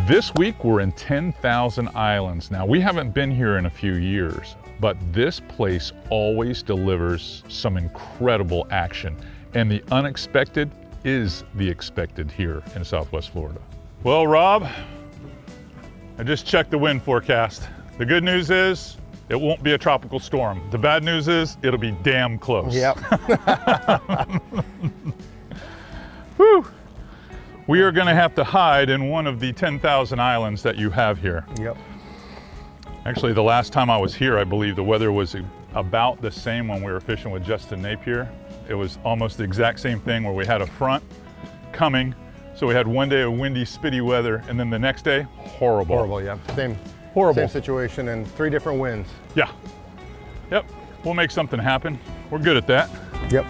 This week we're in 10,000 Islands. Now we haven't been here in a few years, but this place always delivers some incredible action, and the unexpected is the expected here in Southwest Florida. Well, Rob, I just checked the wind forecast. The good news is it won't be a tropical storm. The bad news is it'll be damn close. Yep. Whew. We are going to have to hide in one of the 10,000 islands that you have here. Yep. Actually, the last time I was here, I believe the weather was about the same when we were fishing with Justin Napier. It was almost the exact same thing where we had a front coming. So we had one day of windy, spitty weather, and then the next day, horrible. Horrible, yeah. Horrible. Same situation and 3 different winds. Yeah. Yep. We'll make something happen. We're good at that. Yep.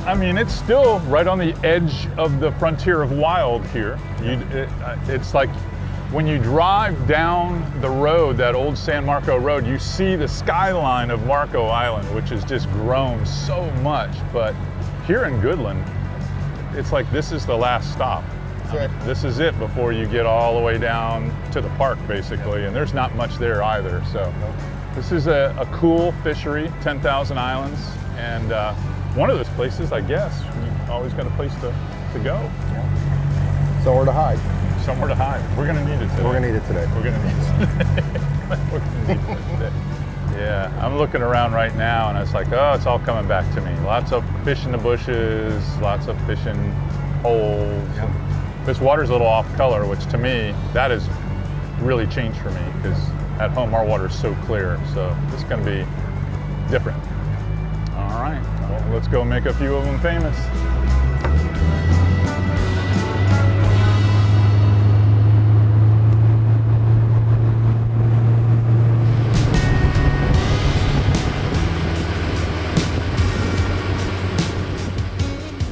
I mean, it's still right on the edge of the frontier of wild here. It's like when you drive down the road, that old San Marco road, you see the skyline of Marco Island, which has just grown so much. But here in Goodland, it's like this is the last stop. This is it before you get all the way down to the park, basically, and there's not much there either. So this is a cool fishery, 10,000 islands, and one of those places, I guess, you always got a place to go. Yeah. Somewhere to hide. Somewhere to hide. We're gonna need it today. We're gonna need it today. We're gonna need it. We're gonna need it today. Yeah, I'm looking around right now and it's like, oh, it's all coming back to me. Lots of fish in the bushes, lots of fish in holes. Yeah. This water's a little off color, which to me, that has really changed for me because at home our water is so clear. So this is gonna be different. All right, well, let's go make a few of them famous.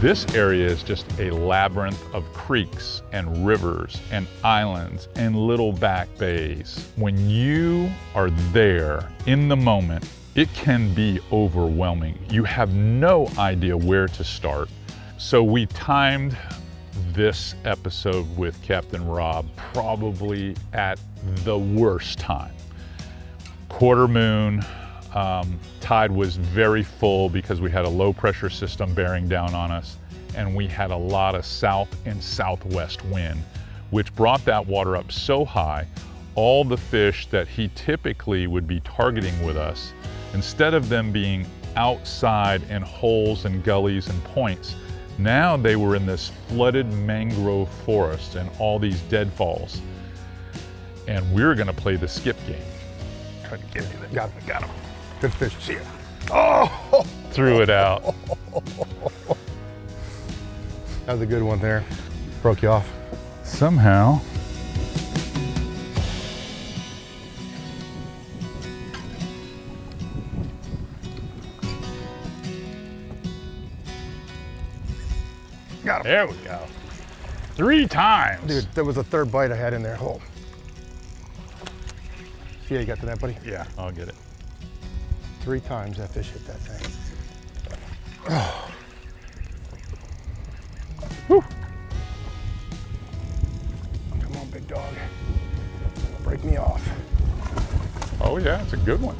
This area is just a labyrinth of creeks and rivers and islands and little back bays. When you are there in the moment, it can be overwhelming. You have no idea where to start. So we timed this episode with Captain Rob probably at the worst time. Quarter moon, tide was very full because we had a low pressure system bearing down on us, and we had a lot of south and southwest wind, which brought that water up so high, all the fish that he typically would be targeting with us, instead of them being outside in holes and gullies and points, now they were in this flooded mangrove forest and all these deadfalls. And we're gonna play the skip game. Try to get you there. Got him. Good fish. See ya. Oh! Threw it out. That was a good one there. Broke you off. Somehow. Got him. There we go. 3 times. Dude, that was the 3rd bite I had in there. Hold. See how you got to that, buddy? Yeah, I'll get it. 3 times that fish hit that thing. Oh. Whew. Come on, big dog. Break me off. Oh yeah, it's a good one.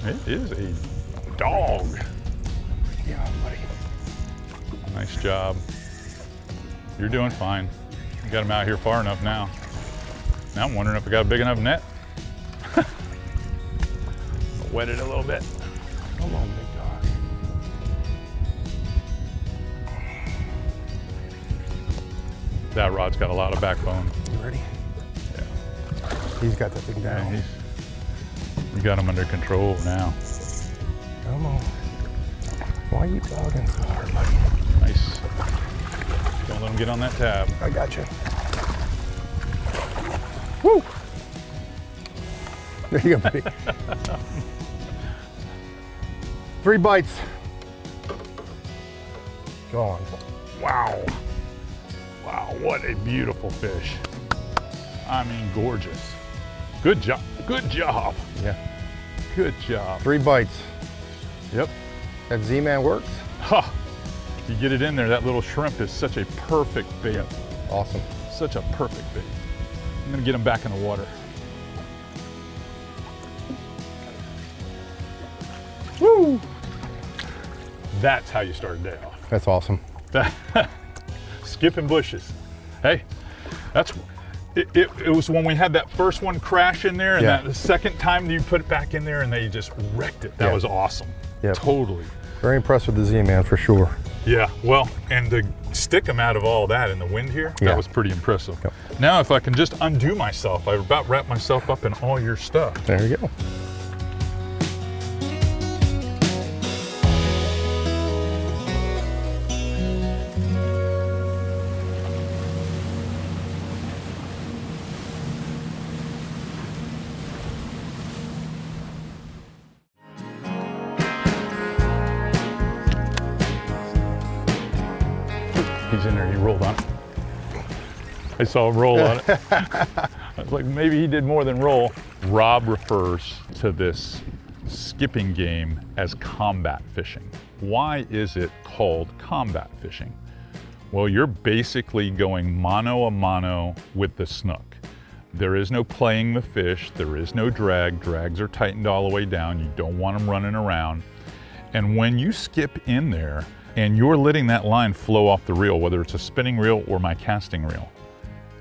It is a dog. Yeah, buddy. Nice job. You're doing fine. You got him out here far enough now. Now I'm wondering if I got a big enough net. Wet it a little bit. Come on, big dog. That rod's got a lot of backbone. You ready? Yeah. He's got that thing down. Yeah, you got him under control now. Come on. Why are you dogging so hard, buddy? Nice. Don't let him get on that tab. I got you. Woo! There you go, buddy. 3 bites. Go on. Wow. Wow, what a beautiful fish. I mean, gorgeous. Good job, good job. Yeah. Good job. 3 bites. Yep. That Z-Man works. Ha! You get it in there, that little shrimp is such a perfect bait. Awesome. Such a perfect bait. I'm gonna get him back in the water. Woo! That's how you start a day off. That's awesome. Skipping bushes. Hey, that's it was when we had that first one crash in there, and Yeah. that the second time you put it back in there and they just wrecked it. That Yeah. was awesome. Yep. Totally. Very impressed with the Z-Man for sure. Yeah, well, and to stick them out of all that in the wind here, Yeah. that was pretty impressive. Yep. Now, if I can just undo myself, I about wrapped myself up in all your stuff. There you go. He's in there, he rolled on it. I saw him roll on it. I was like, maybe he did more than roll. Rob refers to this skipping game as combat fishing. Why is it called combat fishing? Well, you're basically going mano a mano with the snook. There is no playing the fish, there is no drag. Drags are tightened all the way down. You don't want them running around. And when you skip in there and you're letting that line flow off the reel, whether it's a spinning reel or my casting reel,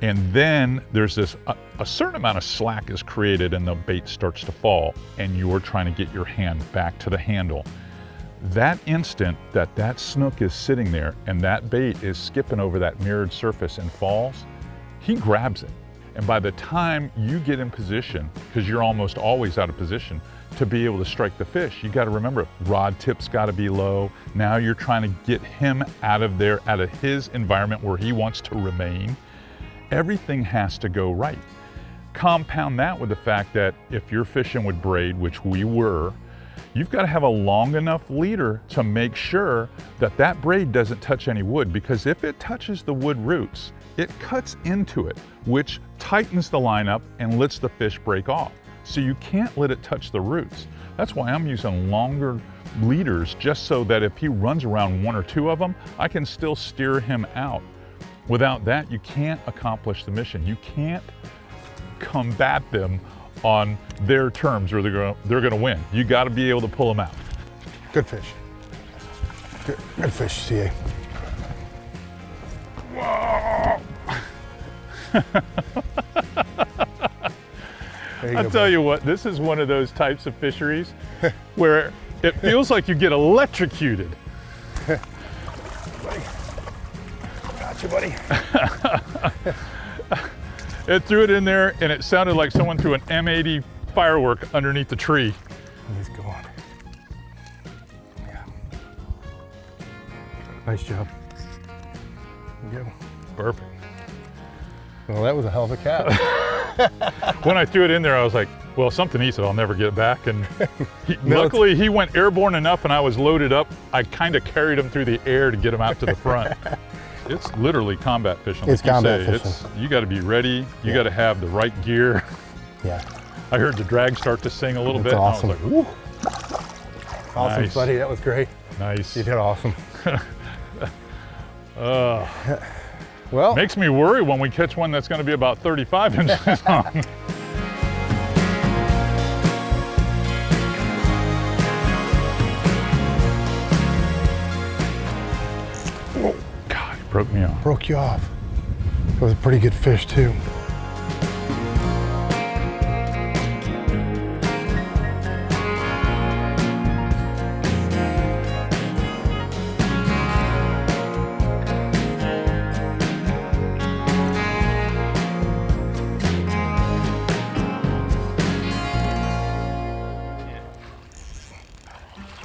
and then there's this, a certain amount of slack is created and the bait starts to fall and you're trying to get your hand back to the handle. That instant that that snook is sitting there and that bait is skipping over that mirrored surface and falls, he grabs it. And by the time you get in position, because you're almost always out of position, to be able to strike the fish, you got to remember, rod tip's got to be low. Now you're trying to get him out of there, out of his environment where he wants to remain. Everything has to go right. Compound that with the fact that if you're fishing with braid, which we were, you've got to have a long enough leader to make sure that that braid doesn't touch any wood, because if it touches the wood roots, it cuts into it, which tightens the line up and lets the fish break off. So you can't let it touch the roots. That's why I'm using longer leaders, just so that if he runs around 1 or 2 of them, I can still steer him out. Without that, you can't accomplish the mission. You can't combat them on their terms or they're gonna win. You gotta be able to pull them out. Good fish. Good fish, CA. Whoa! I'll tell you what, this is one of those types of fisheries where it feels like you get electrocuted. Buddy. Got you, buddy. It threw it in there and it sounded like someone threw an M80 firework underneath the tree. He's going. Yeah. Nice job. There you go. Perfect. Well, that was a hell of a cat. When I threw it in there, I was like, well, something eats it, I'll never get it back. And luckily he went airborne enough and I was loaded up. I kind of carried him through the air to get him out to the front. It's literally combat fishing. It's like combat you say. fishing. You got to be ready. You got to have the right gear. Yeah. I heard the drag start to sing a little bit. Awesome. And I was like, woo. Awesome, Nice. buddy. That was great. Nice. You did awesome. Well, Makes me worry when we catch one that's going to be about 35 inches long. Oh, God, it broke me off. broke you off. That was a pretty good fish, too.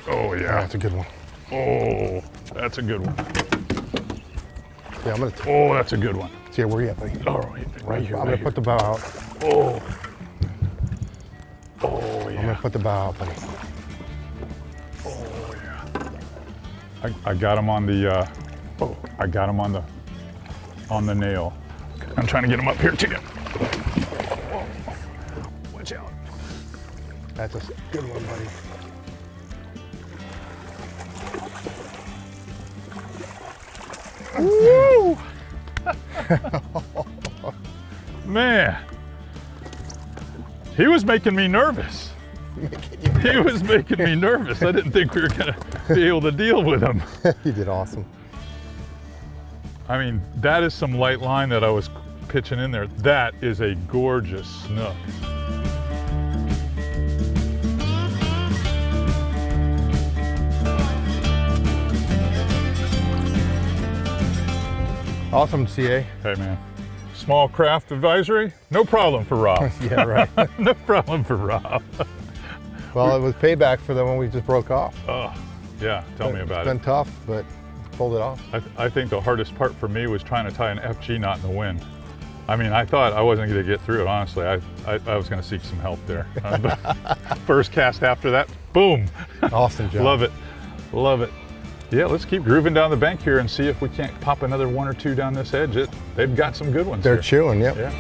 Oh, yeah. That's a good one. Oh, that's a good one. Yeah, I'm gonna Oh, that's a good one. see where you at, buddy. Oh, right here. I'm Right gonna put the bow out. Oh. Oh, I'm yeah. gonna put the bow out, buddy. Oh, yeah. I got him on the, I got him on the on the nail. I'm trying to get him up here too. Whoa. Watch out. That's a good one, buddy. Woo! Man, he was making me nervous. He was making me nervous. I didn't think we were gonna be able to deal with him. You did awesome. I mean, that is some light line that I was pitching in there. That is a gorgeous snook. Awesome, CA. Hey man, small craft advisory, no problem for Rob. Yeah, right. No problem for Rob. Well, it was payback for the one we just broke off. Oh, yeah, tell me about It's been tough, but pulled it off. I think the hardest part for me was trying to tie an FG knot in the wind. I mean, I thought I wasn't going to get through it, honestly. I was going to seek some help there. But first cast after that, boom. Awesome job. Love it, love it. Yeah, let's keep grooving down the bank here and see if we can't pop another one or two down this edge. They've got some good ones They're here. chewing, yep. Yeah.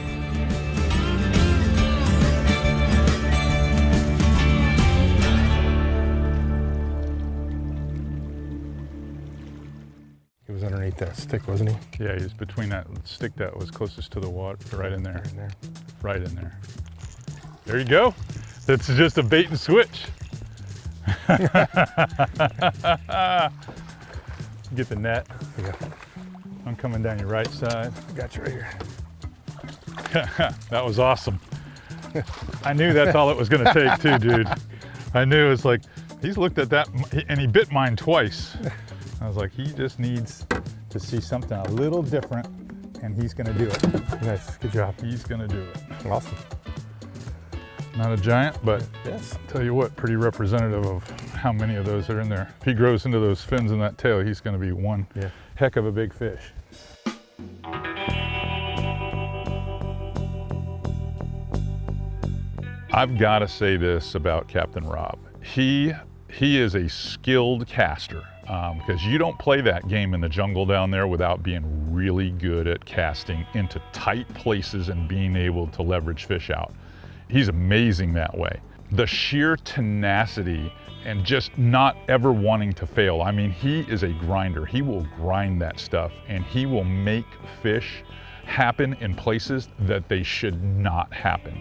He was underneath that stick, wasn't he? Yeah, he was between that stick that was closest to the water, right in there. Right in there. Right in there. There you go. That's just a bait and switch. Get the net. Yeah. I'm coming down your right side. Got you right here. That was awesome. I knew that's all it was going to take too, dude. I knew. It's like, he's looked at that and he bit mine twice. I was like, he just needs to see something a little different and he's going to do it. Nice, good job. He's going to do it. Awesome. Not a giant, but Yes. I'll tell you what, pretty representative of how many of those are in there. If he grows into those fins in that tail, he's going to be one heck of a big fish. I've got to say this about Captain Rob. He is a skilled caster, because you don't play that game in the jungle down there without being really good at casting into tight places and being able to leverage fish out. He's amazing that way. The sheer tenacity and just not ever wanting to fail. I mean, he is a grinder. He will grind that stuff and he will make fish happen in places that they should not happen.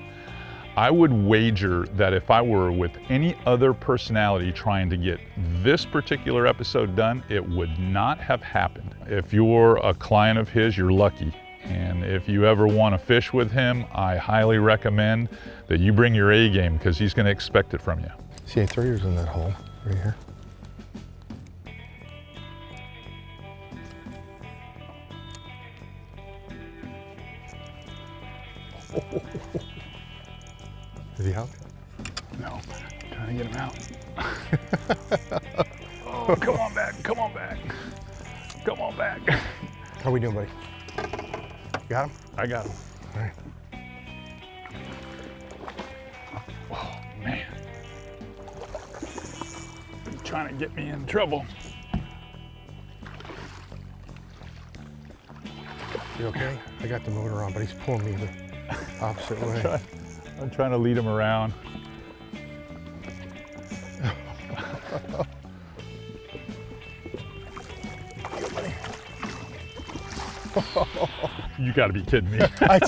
I would wager that if I were with any other personality trying to get this particular episode done, it would not have happened. If you're a client of his, you're lucky. And if you ever want to fish with him, I highly recommend that you bring your A game because he's going to expect it from you. See, three years in that hole right here. Is he out? No, I'm trying to get him out. Oh, come on back, come on back. Come on back. How are we doing, buddy? Got him? I got him. All right. Oh, man. He's trying to get me in trouble. You okay? I got the motor on, but he's pulling me the opposite way. I'm trying to lead him around. You got to be kidding me. I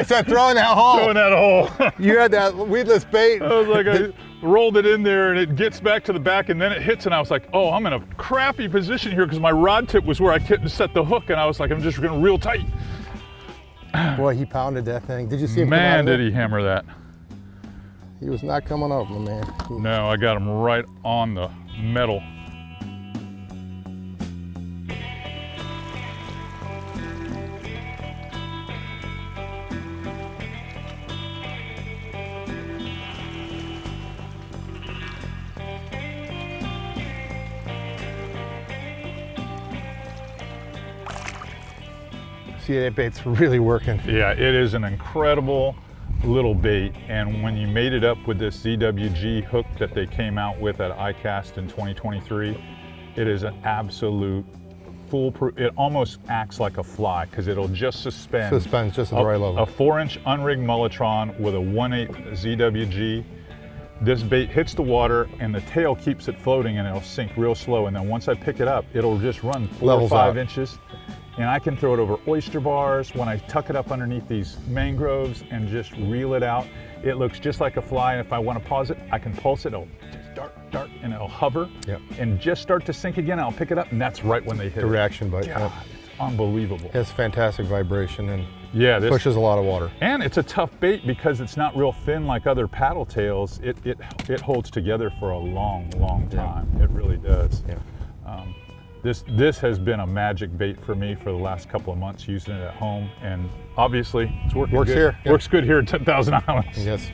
said, throw in that hole. Throwing that hole. You had that weedless bait. I was like, I rolled it in there and it gets back to the back and then it hits and I was like, oh, I'm in a crappy position here because my rod tip was where I couldn't set the hook and I was like, I'm just going to reel tight. Boy, he pounded that thing. Did you see him come out Man, of there? did he hammer that. He was not coming up, my man. No, I got him right on the metal. See, that bait's really working. Yeah, it is an incredible little bait, and when you made it up with this ZWG hook that they came out with at ICAST in 2023, it is an absolute foolproof. It almost acts like a fly because it'll just suspend. Suspends just at the right level. A 4-inch unrigged Mullotron with a 1/8 ZWG. This bait hits the water and the tail keeps it floating and it'll sink real slow. And then once I pick it up, it'll just run 4 or 5 inches. And I can throw it over oyster bars when I tuck it up underneath these mangroves and just reel it out. It looks just like a fly. And if I want to pause it, I can pulse it. It'll just dart, and it'll hover and just start to sink again. I'll pick it up and that's right when they hit the reaction bite. God, it's unbelievable. It has fantastic vibration and this pushes a lot of water. And it's a tough bait because it's not real thin like other paddle tails. It holds together for a long time. It really does. This has been a magic bait for me for the last couple of months using it at home, and obviously it's working Works good. here. Works good here at 10,000 Islands. Yes.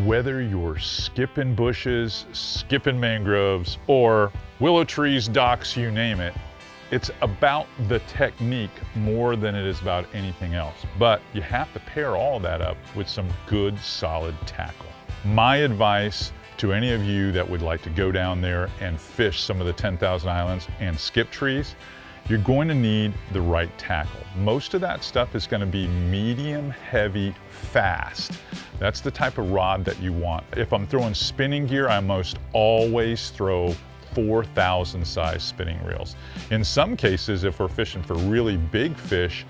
Whether you're skipping bushes, skipping mangroves, or willow trees, docks, you name it, it's about the technique more than it is about anything else. But you have to pair all that up with some good, solid tackle. My advice to any of you that would like to go down there and fish some of the 10,000 Islands and skip trees, you're going to need the right tackle. Most of that stuff is going to be medium, heavy, fast. That's the type of rod that you want. If I'm throwing spinning gear, I almost always throw 4,000 size spinning reels. In some cases, if we're fishing for really big fish,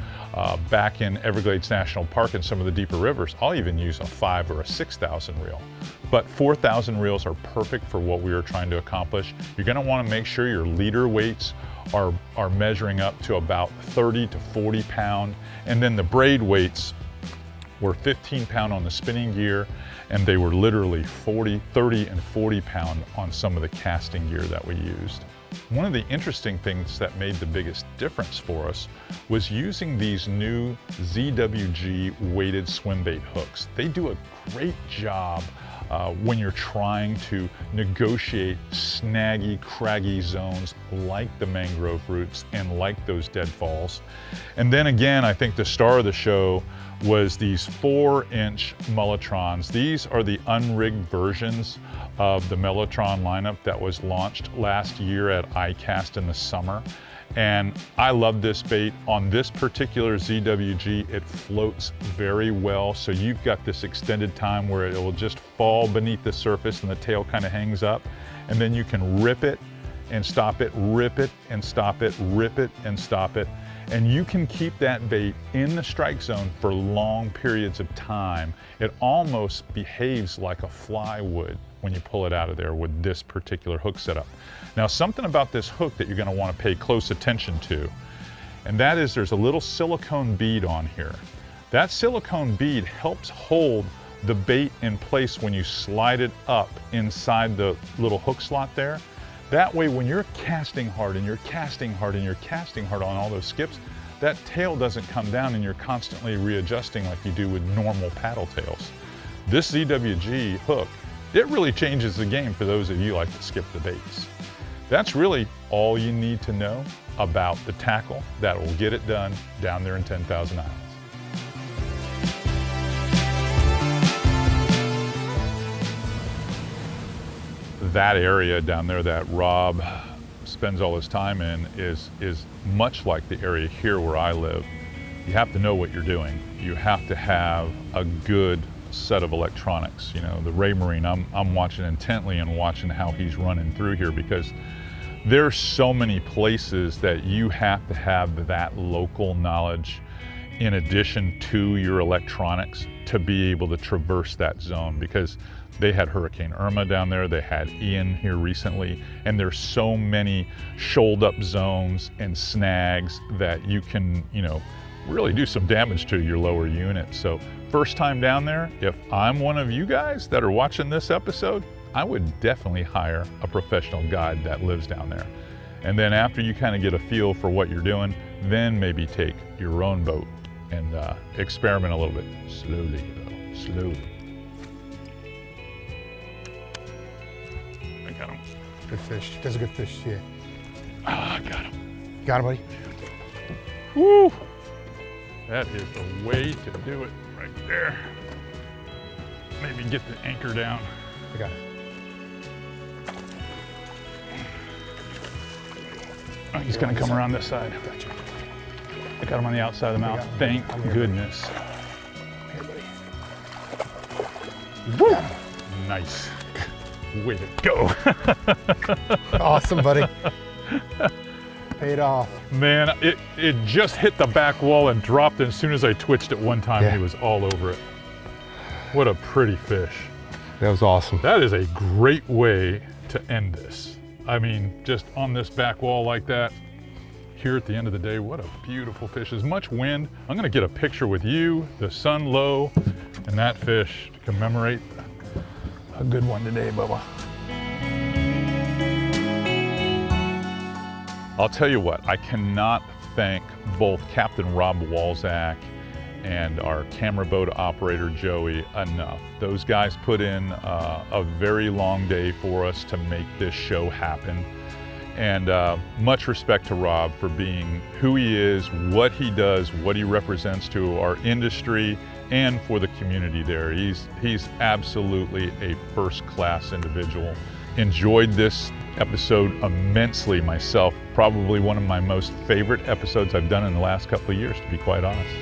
back in Everglades National Park and some of the deeper rivers, I'll even use a 5 or a 6,000 reel. But 4,000 reels are perfect for what we are trying to accomplish. You're going to want to make sure your leader weights are measuring up to about 30 to 40 pound, and then the braid weights were 15 pound on the spinning gear, and they were literally 30 and 40 pound on some of the casting gear that we used. One of the interesting things that made the biggest difference for us was using these new ZWG weighted swim bait hooks. They do a great job when you're trying to negotiate snaggy, craggy zones like the mangrove roots and like those deadfalls. And then again, I think the star of the show was these 4-inch Mullotrons. These are the unrigged versions of the Mellotron lineup that was launched last year at ICAST in the summer. And I love this bait. On this particular ZWG, it floats very well. So you've got this extended time where it will just fall beneath the surface and the tail kind of hangs up. And then you can rip it and stop it, rip it and stop it, rip it and stop it. And you can keep that bait in the strike zone for long periods of time. It almost behaves like a fly would when you pull it out of there with this particular hook setup. Now, something about this hook that you're going to want to pay close attention to, and that is there's a little silicone bead on here. That silicone bead helps hold the bait in place when you slide it up inside the little hook slot there. That way, when you're casting hard and you're casting hard and you're casting hard on all those skips, that tail doesn't come down and you're constantly readjusting like you do with normal paddle tails. This ZWG hook, it really changes the game for those of you who like to skip the baits. That's really all you need to know about the tackle that will get it done down there in 10,000 Islands. That area down there that Rob spends all his time in is much like the area here where I live. You have to know what you're doing. You have to have a good set of electronics. You know, the Ray Marine, I'm watching intently and watching how he's running through here, because there's so many places that you have to have that local knowledge in addition to your electronics to be able to traverse that zone, because they had Hurricane Irma down there, they had Ian here recently, and there's so many shoaled up zones and snags that you can, you know, really do some damage to your lower unit. So first time down there, if I'm one of you guys that are watching this episode, I would definitely hire a professional guide that lives down there. And then after you kind of get a feel for what you're doing, then maybe take your own boat and experiment a little bit. Slowly though, slowly. Got him. Good fish. That's a good fish, yeah. Ah, I got him. Got him, buddy? Woo! That is the way to do it right there. Maybe get the anchor down. I got it. Oh, he's gonna come around this side. Gotcha. I got him on the outside of the mouth. Thank goodness. Here, buddy. Woo! Nice. Way to go. Awesome, buddy. Paid off. Man, it just hit the back wall and dropped, and as soon as I twitched it one time, Yeah. he was all over it. What a pretty fish. That was awesome. That is a great way to end this. I mean, just on this back wall like that, here at the end of the day, what a beautiful fish. As much wind, I'm gonna get a picture with you, the sun low, and that fish to commemorate a good one today, Bubba. I'll tell you what, I cannot thank both Captain Rob Walczak and our camera boat operator, Joey, enough. Those guys put in a very long day for us to make this show happen. And much respect to Rob for being who he is, what he does, what he represents to our industry, and for the community there. He's absolutely a first-class individual. Enjoyed this episode immensely myself. Probably one of my most favorite episodes I've done in the last couple of years, to be quite honest.